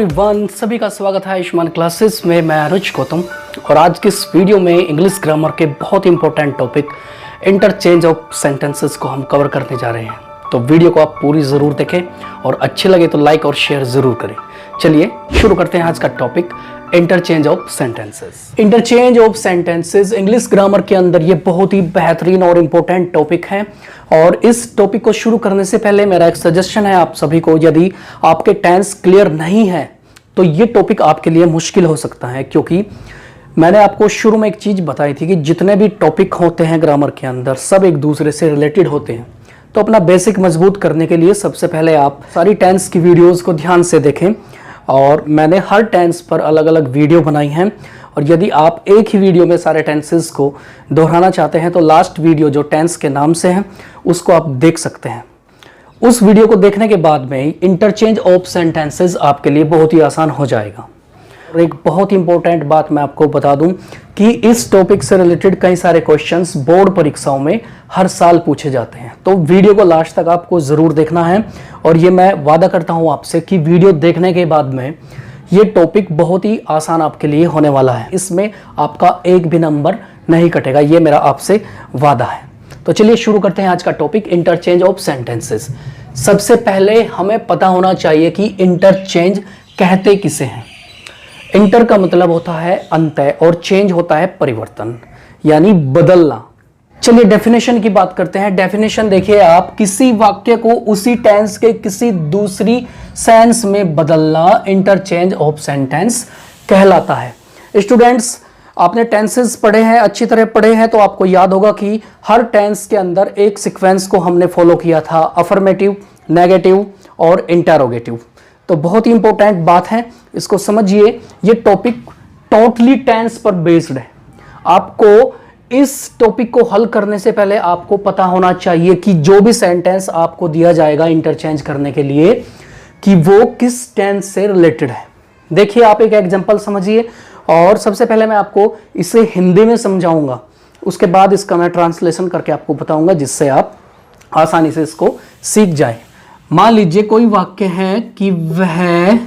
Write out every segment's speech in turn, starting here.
Everyone, सभी का स्वागत है आयुष्मान क्लासेस में। मैं अनुज गौतम और आज की इस वीडियो में इंग्लिश ग्रामर के बहुत important topic interchange of sentences को हम कवर करने जा रहे हैं। तो वीडियो को आप पूरी ज़रूर देखें और अच्छी लगे तो लाइक और शेयर ज़रूर करें। चलिए शुरू करते हैं आज का topic interchange of sentences. Interchange of sentences English grammar के अंदर ये बहुत ही बेहतरीन और इम्पोर्टेंट टॉपिक है। और इस टॉपिक को शुरू करने से पहले मेरा एक सजेशन है आप सभी को, यदि आपके टेंस क्लियर नहीं है तो ये टॉपिक आपके लिए मुश्किल हो सकता है, क्योंकि मैंने आपको शुरू में एक चीज़ बताई थी कि जितने भी टॉपिक होते हैं ग्रामर के अंदर सब एक दूसरे से रिलेटेड होते हैं। तो अपना बेसिक मजबूत करने के लिए सबसे पहले आप सारी टेंस की वीडियोज़ को ध्यान से देखें और मैंने हर टेंस पर अलग अलग वीडियो बनाई हैं। और यदि आप एक ही वीडियो में सारे टेंसेस को दोहराना चाहते हैं तो लास्ट वीडियो जो टेंस के नाम से है उसको आप देख सकते हैं। उस वीडियो को देखने के बाद में इंटरचेंज ऑफ सेंटेंसेस आपके लिए बहुत ही आसान हो जाएगा। और एक बहुत ही इंपॉर्टेंट बात मैं आपको बता दूं कि इस टॉपिक से रिलेटेड कई सारे क्वेश्चंस बोर्ड परीक्षाओं में हर साल पूछे जाते हैं। तो वीडियो को लास्ट तक आपको ज़रूर देखना है और ये मैं वादा करता हूं आपसे कि वीडियो देखने के बाद में ये टॉपिक बहुत ही आसान आपके लिए होने वाला है। इसमें आपका एक भी नंबर नहीं कटेगा, ये मेरा आपसे वादा है। तो चलिए शुरू करते हैं आज का टॉपिक इंटरचेंज ऑफ सेंटेंसेस। सबसे पहले हमें पता होना चाहिए कि इंटरचेंज कहते किसे हैं। इंटर का मतलब होता है अंतः और चेंज होता है परिवर्तन यानी बदलना। चलिए डेफिनेशन की बात करते हैं। डेफिनेशन देखिए आप, किसी वाक्य को उसी टेंस के किसी दूसरी सेंस में बदलना इंटरचेंज ऑफ सेंटेंस कहलाता है। स्टूडेंट्स, आपने टेंसेस पढ़े हैं, अच्छी तरह पढ़े हैं, तो आपको याद होगा कि हर टेंस के अंदर एक सीक्वेंस को हमने फॉलो किया था, अफर्मेटिव, नेगेटिव और इंटरोगेटिव। तो बहुत ही इंपॉर्टेंट बात है, इसको समझिए। ये टॉपिक टोटली टेंस पर बेस्ड है। आपको इस टॉपिक को हल करने से पहले आपको पता होना चाहिए कि जो भी सेंटेंस आपको दिया जाएगा इंटरचेंज करने के लिए कि वो किस टेंस से रिलेटेड है। देखिए आप एक एग्जांपल समझिए और सबसे पहले मैं आपको इसे हिंदी में समझाऊंगा, उसके बाद इसका मैं ट्रांसलेशन करके आपको बताऊंगा जिससे आप आसानी से इसको सीख जाएं। मान लीजिए कोई वाक्य है कि वह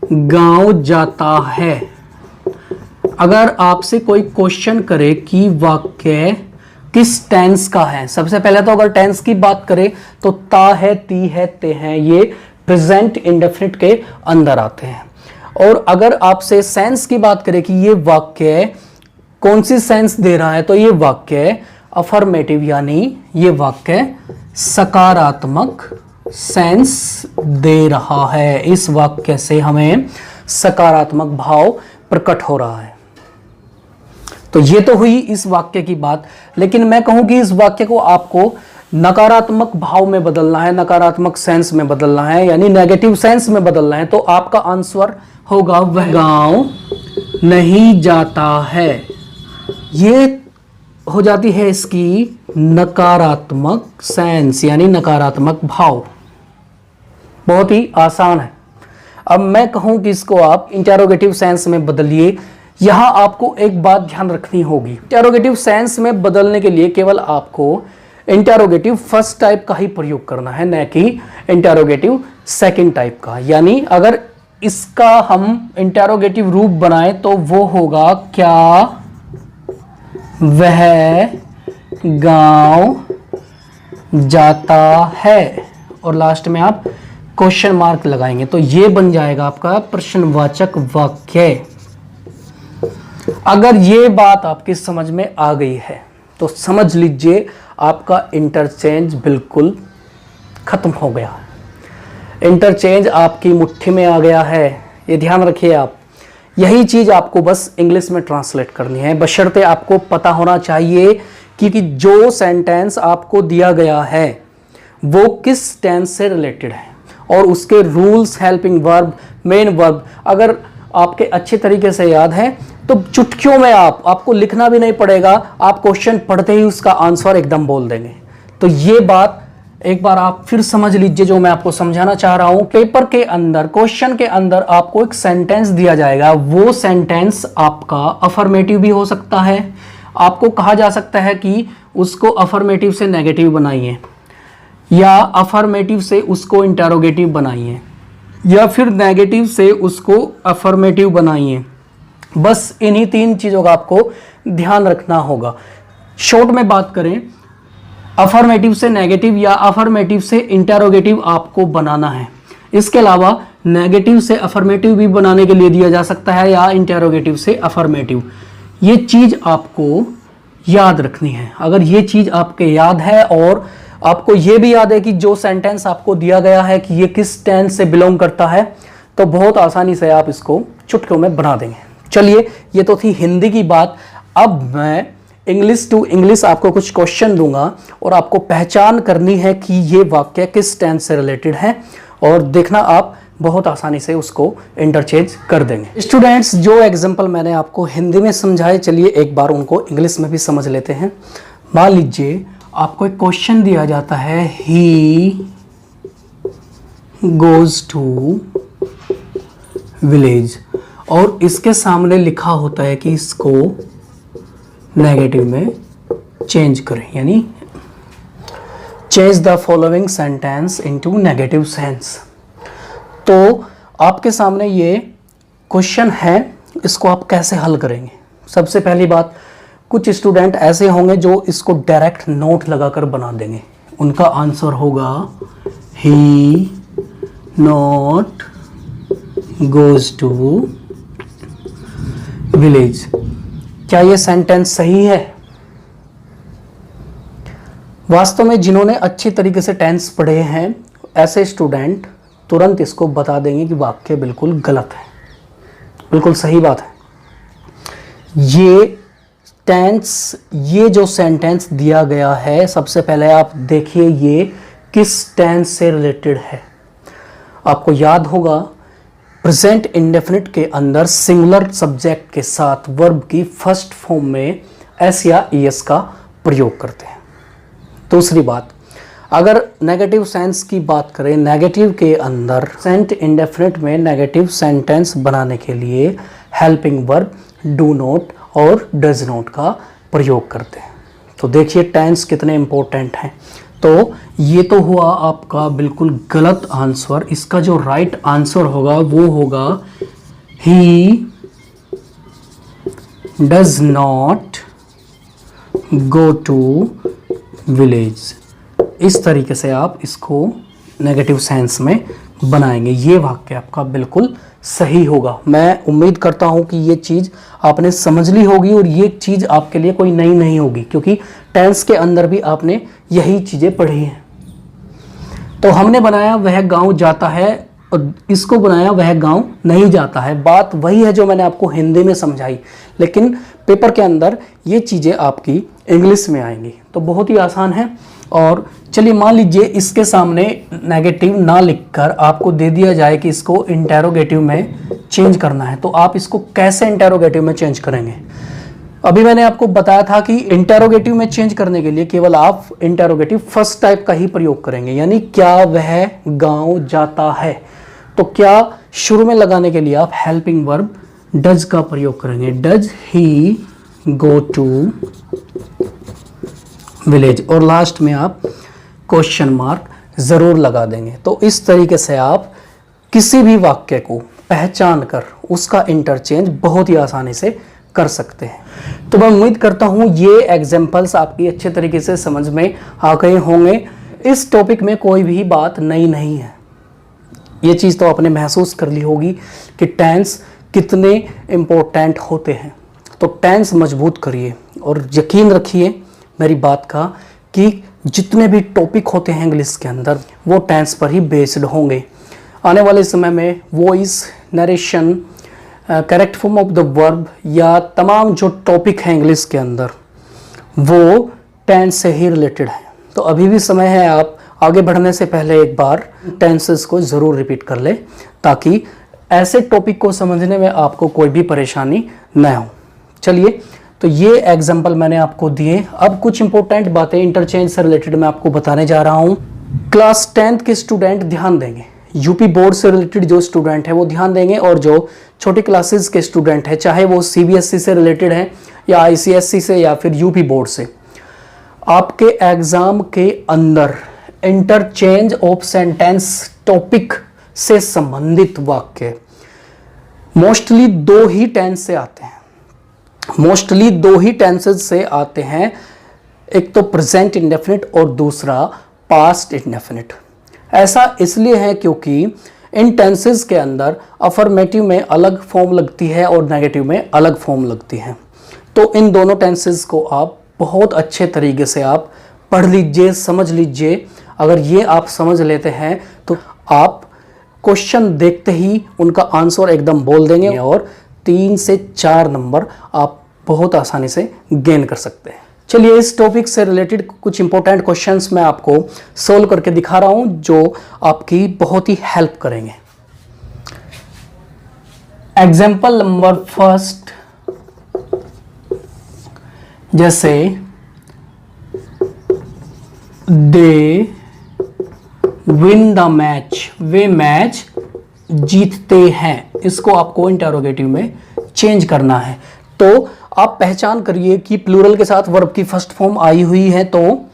गांव जाता है। अगर आपसे कोई क्वेश्चन करे कि वाक्य किस टेंस का है, सबसे पहले तो अगर टेंस की बात करें तो ता है, ती है, ते हैं, ये प्रेजेंट इंडेफिनिट के अंदर आते हैं। और अगर आपसे सेंस की बात करें कि ये वाक्य कौन सी सेंस दे रहा है, तो ये वाक्य अफर्मेटिव यानी ये वाक्य सकारात्मक सेंस दे रहा है। इस वाक्य से हमें सकारात्मक भाव प्रकट हो रहा है। तो ये तो हुई इस वाक्य की बात, लेकिन मैं कहूं कि इस वाक्य को आपको नकारात्मक भाव में बदलना है, नकारात्मक सेंस में बदलना है, यानी नेगेटिव सेंस में बदलना है। तो आपका आंसर होगा वह गांव नहीं जाता है। ये हो जाती है इसकी नकारात्मक सेंस यानी नकारात्मक भाव। बहुत ही आसान है। अब मैं कहूं कि इसको आप इंटरोगेटिव सेंस में बदलिए। यहां आपको एक बात ध्यान रखनी होगी, इंटरोगेटिव सेंस में बदलने के लिए केवल आपको इंटरोगेटिव फर्स्ट टाइप का ही प्रयोग करना है, न कि इंटरोगेटिव सेकंड टाइप का। यानी अगर इसका हम इंटरोगेटिव रूप बनाएं तो वो होगा क्या वह गांव जाता है, और लास्ट में आप क्वेश्चन मार्क लगाएंगे तो ये बन जाएगा आपका प्रश्नवाचक वाक्य। अगर ये बात आपकी समझ में आ गई है तो समझ लीजिए आपका इंटरचेंज बिल्कुल खत्म हो गया है। इंटरचेंज आपकी मुट्ठी में आ गया है, ये ध्यान रखिए आप। यही चीज आपको बस इंग्लिश में ट्रांसलेट करनी है, बशर्ते आपको पता होना चाहिए कि जो सेंटेंस आपको दिया गया है वो किस टेंस से रिलेटेड है और उसके rules, helping verb, main verb अगर आपके अच्छे तरीके से याद है तो चुटकियों में आपको लिखना भी नहीं पड़ेगा, आप क्वेश्चन पढ़ते ही उसका आंसर एकदम बोल देंगे। तो ये बात एक बार आप फिर समझ लीजिए जो मैं आपको समझाना चाह रहा हूं। पेपर के अंदर, क्वेश्चन के अंदर आपको एक सेंटेंस दिया जाएगा, वो सेंटेंस आपका अफर्मेटिव भी हो सकता है। आपको कहा जा सकता है कि उसको अफर्मेटिव से नेगेटिव बनाइए या अफर्मेटिव से उसको इंटरोगेटिव बनाइए, या फिर नेगेटिव से उसको अफर्मेटिव बनाइए। बस इन्हीं 3 चीज़ों का आपको ध्यान रखना होगा। शॉर्ट में बात करें, अफर्मेटिव से नेगेटिव या अफर्मेटिव से इंटेरोगेटिव आपको बनाना है। इसके अलावा नेगेटिव से अफर्मेटिव भी बनाने के लिए दिया जा सकता है या इंटेरोगेटिव से अफर्मेटिव। ये चीज़ आपको याद रखनी है। अगर ये चीज़ आपके याद है और आपको ये भी याद है कि जो सेंटेंस आपको दिया गया है कि ये किस टेंस से बिलोंग करता है, तो बहुत आसानी से आप इसको चुटकियों में बना देंगे। चलिए, ये तो थी हिंदी की बात। अब मैं इंग्लिश टू इंग्लिश आपको कुछ क्वेश्चन दूंगा और आपको पहचान करनी है कि ये वाक्य किस टेंस से रिलेटेड है, और देखना आप बहुत आसानी से उसको इंटरचेंज कर देंगे। स्टूडेंट्स, जो एग्जाम्पल मैंने आपको हिंदी में समझाए, चलिए एक बार उनको इंग्लिश में भी समझ लेते हैं। मान लीजिए आपको एक क्वेश्चन दिया जाता है, ही गोज टू विलेज, और इसके सामने लिखा होता है कि इसको नेगेटिव में चेंज करें, यानी change the following sentence into negative sense. तो आपके सामने ये क्वेश्चन है, इसको आप कैसे हल करेंगे? सबसे पहली बात, कुछ स्टूडेंट ऐसे होंगे जो इसको डायरेक्ट नोट लगाकर बना देंगे। उनका आंसर होगा ही नॉट गोज टू विलेज। क्या ये सेंटेंस सही है? वास्तव में जिन्होंने अच्छी तरीके से टेंस पढ़े हैं, ऐसे स्टूडेंट तुरंत इसको बता देंगे कि वाक्य बिल्कुल गलत है, बिल्कुल सही बात है। ये टेंस, ये जो सेंटेंस दिया गया है, सबसे पहले आप देखिए ये किस टेंस से रिलेटेड है। आपको याद होगा, प्रेजेंट इंडेफिनिट के अंदर सिंगुलर सब्जेक्ट के साथ वर्ब की फर्स्ट फॉर्म में एस या ईएस का प्रयोग करते हैं। दूसरी बात, अगर नेगेटिव सेंस की बात करें, नेगेटिव के अंदर प्रेजेंट इंडेफिनिट में नेगेटिव सेंटेंस बनाने के लिए हेल्पिंग वर्ब डू नॉट और डज नॉट का प्रयोग करते हैं। तो देखिए टेंस कितने इंपॉर्टेंट हैं। तो ये तो हुआ आपका बिल्कुल गलत आंसर। इसका जो राइट आंसर होगा वो होगा he does not go to village. इस तरीके से आप इसको नेगेटिव सेंस में बनाएंगे। ये वाक्य आपका बिल्कुल सही होगा। मैं उम्मीद करता हूं कि ये चीज़ आपने समझ ली होगी और ये चीज़ आपके लिए कोई नई नहीं होगी, क्योंकि टेंस के अंदर भी आपने यही चीज़ें पढ़ी हैं। तो हमने बनाया वह गांव जाता है और इसको बनाया वह गांव नहीं जाता है। बात वही है जो मैंने आपको हिंदी में समझाई, लेकिन पेपर के अंदर ये चीज़ें आपकी इंग्लिश में आएंगी। तो बहुत ही आसान है। और चलिए मान लीजिए इसके सामने नेगेटिव ना लिखकर आपको दे दिया जाए कि इसको इंटेरोगेटिव में चेंज करना है, तो आप इसको कैसे इंटेरोगेटिव में चेंज करेंगे? अभी मैंने आपको बताया था कि इंटेरोगेटिव में चेंज करने के लिए केवल आप इंटेरोगेटिव फर्स्ट टाइप का ही प्रयोग करेंगे, यानी क्या वह गांव जाता है। तो क्या शुरू में लगाने के लिए आप हेल्पिंग वर्ब डज का प्रयोग करेंगे, does he go to village, और लास्ट में आप क्वेश्चन मार्क जरूर लगा देंगे। तो इस तरीके से आप किसी भी वाक्य को पहचान कर उसका इंटरचेंज बहुत ही आसानी से कर सकते हैं। तो मैं उम्मीद करता हूं ये एग्जाम्पल्स आपकी अच्छे तरीके से समझ में आ गए होंगे। इस टॉपिक में कोई भी बात नई नहीं है। ये चीज़ तो आपने महसूस कर ली होगी कि टेंस कितने इम्पोर्टेंट होते हैं। तो टेंस मजबूत करिए और यकीन रखिए मेरी बात का कि जितने भी टॉपिक होते हैं इंग्लिश के अंदर वो टेंस पर ही बेस्ड होंगे। आने वाले समय में voice, narration, correct form of the verb या तमाम जो टॉपिक हैं इंग्लिश के अंदर वो टेंस से ही रिलेटेड है। तो अभी भी समय है, आप आगे बढ़ने से पहले एक बार टेंसेस को ज़रूर रिपीट कर ले, ताकि ऐसे टॉपिक को समझने में आपको कोई भी परेशानी न हो। चलिए, तो ये एग्जाम्पल मैंने आपको दिए। अब कुछ इंपॉर्टेंट बातें इंटरचेंज से रिलेटेड मैं आपको बताने जा रहा हूँ। क्लास 10th के स्टूडेंट ध्यान देंगे, यूपी बोर्ड से रिलेटेड जो स्टूडेंट है वो ध्यान देंगे, और जो छोटी क्लासेस के स्टूडेंट है, चाहे वो सीबीएसई से रिलेटेड है या आईसीएसई से या फिर यूपी बोर्ड से, आपके एग्जाम के अंदर इंटरचेंज ऑफ सेंटेंस टॉपिक से संबंधित वाक्य मोस्टली दो ही टेंस से आते हैं, मोस्टली दो ही टेंसेस से आते हैं, एक तो प्रेजेंट इंडेफिनिट और दूसरा पास्ट इंडेफिनिट। ऐसा इसलिए है क्योंकि इन टेंसेस के अंदर अफर्मेटिव में अलग फॉर्म लगती है और नेगेटिव में अलग फॉर्म लगती है। तो इन दोनों टेंसेस को आप बहुत अच्छे तरीके से आप पढ़ लीजिए, समझ लीजिए। अगर ये आप समझ लेते हैं तो आप क्वेश्चन देखते ही उनका आंसर एकदम बोल देंगे और 3 से 4 नंबर आप बहुत आसानी से गेन कर सकते हैं। चलिए इस टॉपिक से रिलेटेड कुछ इंपॉर्टेंट क्वेश्चंस मैं आपको सोल्व करके दिखा रहा हूं जो आपकी बहुत ही हेल्प करेंगे। एग्जाम्पल नंबर फर्स्ट, जैसे they win the match, way match जीतते हैं, इसको आपको इंटरोगेटिव में चेंज करना है। तो आप पहचान करिए कि प्लूरल के साथ वर्ब की फर्स्ट फॉर्म आई हुई है, तो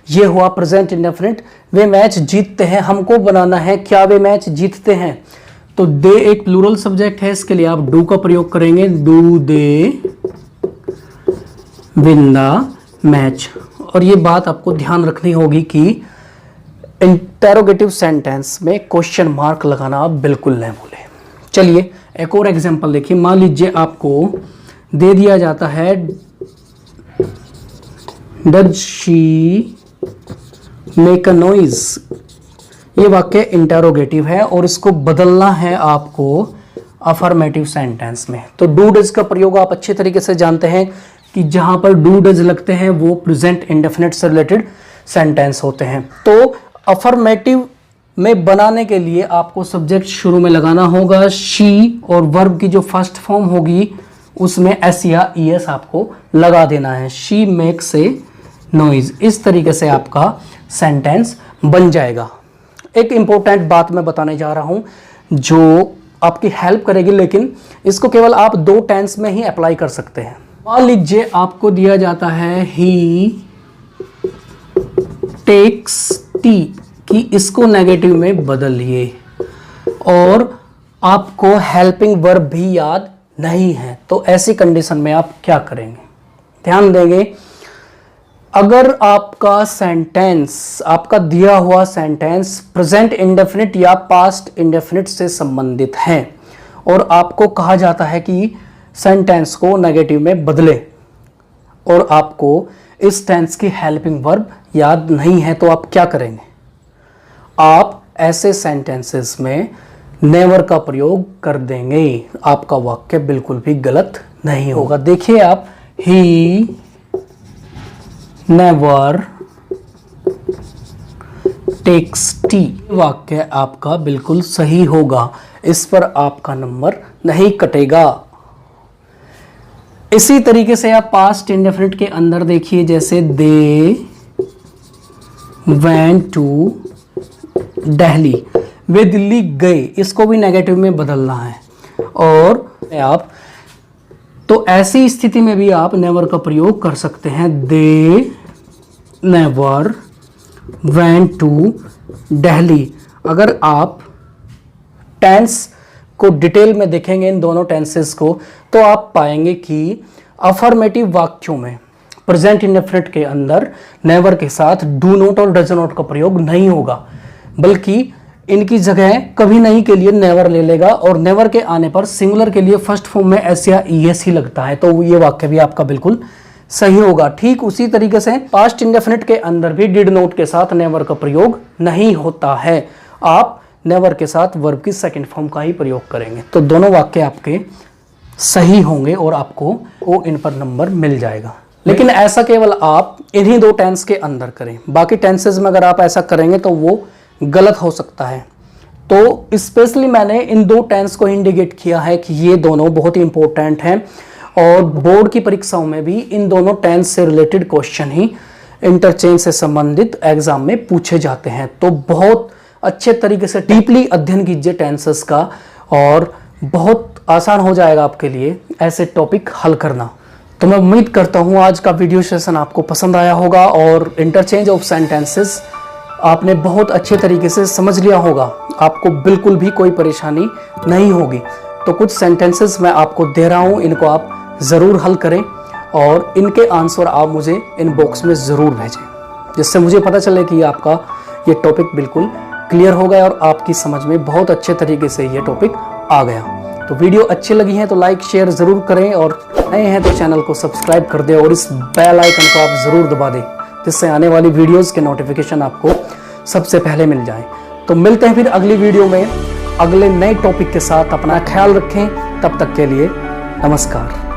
ये हुआ प्रेजेंट इंडेफिनिट। वे मैच जीतते हैं, हमको बनाना है क्या वे मैच जीतते हैं। तो दे एक प्लूरल सब्जेक्ट है, इसके लिए आप डू का प्रयोग करेंगे, do they win the match. और ये बात आपको ध्यान रखनी होगी कि इंटरोगेटिव सेंटेंस में क्वेश्चन मार्क लगाना आप बिल्कुल नहीं भूलें। चलिए एक और एग्जांपल देखिए। मान लीजिए आपको दे दिया जाता है does she make a noise, ये वाक्य इंटरोगेटिव है और इसको बदलना है आपको अफर्मेटिव सेंटेंस में। तो डू डज का प्रयोग आप अच्छे तरीके से जानते हैं कि जहां पर डू डज लगते हैं वो प्रेजेंट इंडेफिनिट से रिलेटेड सेंटेंस होते हैं। तो अफर्मेटिव में बनाने के लिए आपको सब्जेक्ट शुरू में लगाना होगा शी, और वर्ब की जो फर्स्ट फॉर्म होगी उसमें एस या ईएस आपको लगा देना है। शी मेक्स ए नॉइज, इस तरीके से आपका सेंटेंस बन जाएगा। एक इंपॉर्टेंट बात मैं बताने जा रहा हूं जो आपकी हेल्प करेगी, लेकिन इसको केवल आप 2 टेंस में ही अप्लाई कर सकते हैं। मान लीजिए आपको दिया जाता है ही टेक्स टी, कि इसको नेगेटिव में बदलिए, और आपको हेल्पिंग वर्ब भी याद नहीं है। तो ऐसी कंडीशन में आप क्या करेंगे, ध्यान देंगे। अगर आपका सेंटेंस, आपका दिया हुआ सेंटेंस प्रेजेंट इंडेफिनिट या पास्ट इंडेफिनिट से संबंधित है और आपको कहा जाता है कि सेंटेंस को नेगेटिव में बदले, और आपको इस टेंस की हेल्पिंग वर्ब याद नहीं है, तो आप क्या करेंगे। आप ऐसे सेंटेंसेस में नेवर का प्रयोग कर देंगे, आपका वाक्य बिल्कुल भी गलत नहीं होगा। देखिए आप, ही नेवर टेक्स टी, वाक्य आपका बिल्कुल सही होगा, इस पर आपका नंबर नहीं कटेगा। इसी तरीके से आप पास्ट इंडेफिनिट के अंदर देखिए, जैसे दे वेंट टू दिल्ली, वे दिल्ली गए, इसको भी नेगेटिव में बदलना है। और आप तो ऐसी स्थिति में भी आप नेवर का प्रयोग कर सकते हैं, they never went to Delhi. अगर आप टेंस को डिटेल में देखेंगे इन दोनों टेंसेस को, तो आप पाएंगे कि अफर्मेटिव वाक्यों में प्रेजेंट इंडेफिनिट के अंदर नेवर के साथ डू नॉट और डज नॉट का प्रयोग नहीं होगा, बल्कि इनकी जगह कभी नहीं के लिए नेवर ले लेगा, और नेवर के आने पर सिंगुलर के लिए फर्स्ट फॉर्म में एस या ईएस ही लगता है। तो ये वाक्य भी आपका बिल्कुल सही होगा। ठीक उसी तरीके से पास्ट इंडेफिनिट के अंदर भी डिड नॉट के साथ नेवर का प्रयोग नहीं होता है, आप नेवर के साथ वर्ब की सेकंड फॉर्म का ही प्रयोग करेंगे। तो दोनों वाक्य आपके सही होंगे और आपको इन पर नंबर मिल जाएगा। लेकिन ऐसा केवल आप इन्हीं 2 टेंस के अंदर करें, बाकी टेंसेस में अगर आप ऐसा करेंगे तो वो गलत हो सकता है। तो स्पेशली मैंने इन 2 टेंस को इंडिकेट किया है कि ये दोनों बहुत ही इंपॉर्टेंट हैं, और बोर्ड की परीक्षाओं में भी इन दोनों टेंस से रिलेटेड क्वेश्चन ही इंटरचेंज से संबंधित एग्जाम में पूछे जाते हैं। तो बहुत अच्छे तरीके से डीपली अध्ययन कीजिए टेंसेस का, और बहुत आसान हो जाएगा आपके लिए ऐसे टॉपिक हल करना। तो मैं उम्मीद करता हूँ आज का वीडियो सेशन आपको पसंद आया होगा और इंटरचेंज ऑफ सेंटेंसेस आपने बहुत अच्छे तरीके से समझ लिया होगा। आपको बिल्कुल भी कोई परेशानी नहीं होगी। तो कुछ सेंटेंसेस मैं आपको दे रहा हूँ, इनको आप ज़रूर हल करें और इनके आंसर आप मुझे इनबॉक्स में ज़रूर भेजें, जिससे मुझे पता चले कि आपका ये टॉपिक बिल्कुल क्लियर हो गया और आपकी समझ में बहुत अच्छे तरीके से ये टॉपिक आ गया। तो वीडियो अच्छी लगी है तो लाइक शेयर ज़रूर करें और नए हैं तो चैनल को सब्सक्राइब कर दें और इस बेल आइकन को आप ज़रूर दबा दें, जिससे आने वाली वीडियोस के नोटिफिकेशन आपको सबसे पहले मिल जाए। तो मिलते हैं फिर अगली वीडियो में अगले नए टॉपिक के साथ। अपना ख्याल रखें, तब तक के लिए नमस्कार।